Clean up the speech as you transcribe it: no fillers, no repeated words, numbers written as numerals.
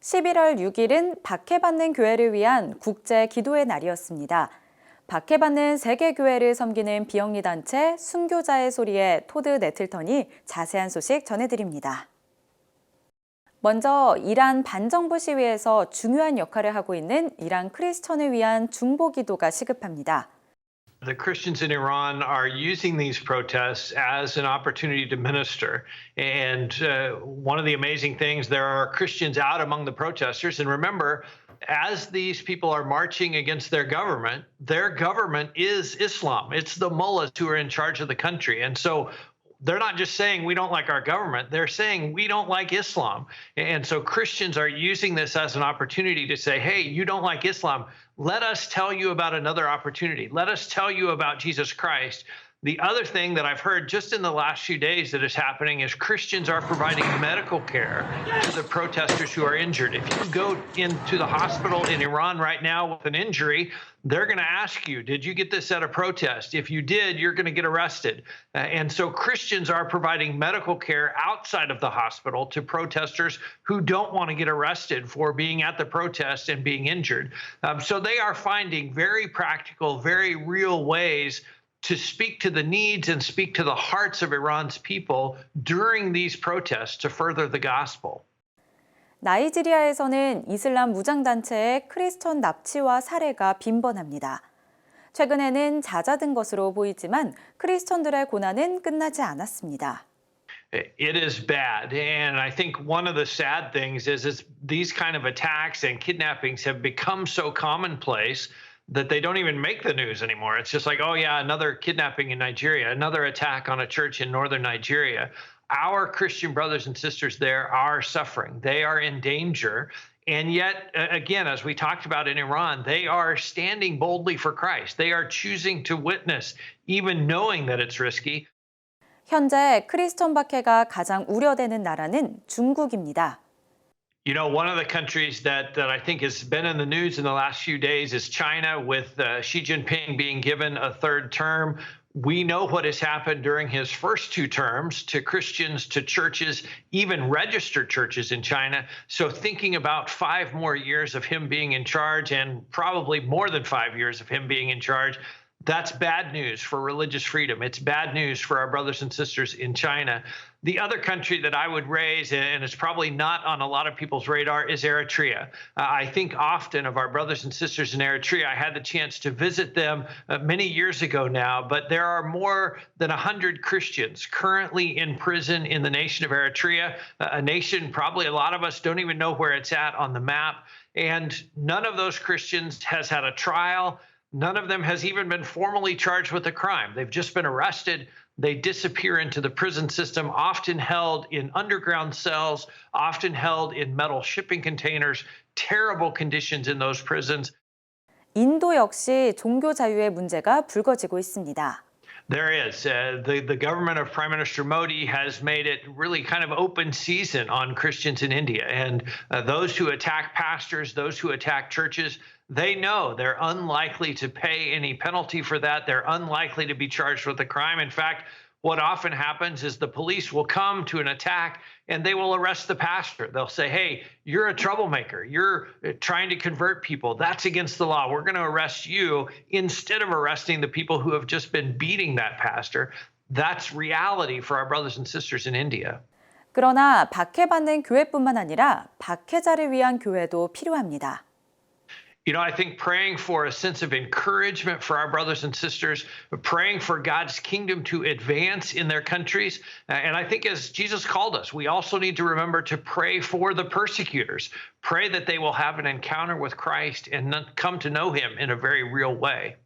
11월 6일은 박해받는 교회를 위한 국제 기도의 날이었습니다. 박해받는 세계교회를 섬기는 비영리단체 순교자의 소리의 토드 네틀턴이 자세한 소식 전해드립니다. 먼저 이란 반정부 시위에서 중요한 역할을 하고 있는 이란 크리스천을 위한 중보 기도가 시급합니다. The Christians in Iran are using these protests as an opportunity to minister. And one of the amazing things, there are Christians out among the protesters. And remember, as these people are marching against their government is Islam. It's the mullahs who are in charge of the country. And so they're not just saying we don't like our government, they're saying we don't like Islam. And so Christians are using this as an opportunity to say, hey, you don't like Islam. Let us tell you about another opportunity. Let us tell you about Jesus Christ. The other thing that I've heard just in the last few days that is happening is Christians are providing medical care to the protesters who are injured. If you go into the hospital in Iran right now with an injury, they're going to ask you, did you get this at a protest? If you did, you're going to get arrested. And so Christians are providing medical care outside of the hospital to protesters who don't want to get arrested for being at the protest and being injured. So they are finding very practical, very real ways to speak to the needs and speak to the hearts of Iran's people during these protests to further the gospel. 나이지리아에서는 이슬람 무장단체의 크리스천 납치와 살해가 빈번합니다. 최근에는 잦아든 것으로 보이지만 크리스천들의 고난은 끝나지 않았습니다. It is bad. And I think one of the sad things is these kind of attacks and kidnappings have become so commonplace that they don't even make the news anymore. It's just like, oh yeah, another kidnapping in Nigeria, another attack on a church in northern Nigeria. Our Christian brothers and sisters there are suffering. They are in danger. And yet, again, as we talked about in Iran, they are standing boldly for Christ. They are choosing to witness, even knowing that it's risky. 현재 크리스천 박해가 가장 우려되는 나라는 중국입니다. You know, one of the countries that I think has been in the news in the last few days is China, with Xi Jinping being given a third term. We know what has happened during his first two terms to Christians, to churches, even registered churches in China. So thinking about 5 more years of him being in charge, and probably more than 5 years of him being in charge, that's bad news for religious freedom. It's bad news for our brothers and sisters in China. The other country that I would raise, and it's probably not on a lot of people's radar, is Eritrea. I think often of our brothers and sisters in Eritrea. I had the chance to visit them many years ago now, but there are more than 100 Christians currently in prison in the nation of Eritrea, a nation probably a lot of us don't even know where it's at on the map. And none of those Christians has had a trial. None of them has even been formally charged with a crime. They've just been arrested. They disappear into the prison system, often held in underground cells, often held in metal shipping containers, terrible conditions in those prisons. 인도 역시 종교 자유의 문제가 불거지고 있습니다. There is. The government of Prime Minister Modi has made it really kind of open season on Christians in India. And those who attack pastors, those who attack churches, they know they're unlikely to pay any penalty for that. They're unlikely to be charged with a crime. In fact, what often happens is the police will come to an attack and they will arrest the pastor. They'll say, hey, you're a troublemaker. You're trying to convert people. That's against the law. We're going to arrest you instead of arresting the people who have just been beating that pastor. That's reality for our brothers and sisters in India. 그러나 박해받는 교회뿐만 아니라 박해자를 위한 교회도 필요합니다. You know, I think praying for a sense of encouragement for our brothers and sisters, praying for God's kingdom to advance in their countries. And I think as Jesus called us, we also need to remember to pray for the persecutors. Pray that they will have an encounter with Christ and come to know him in a very real way.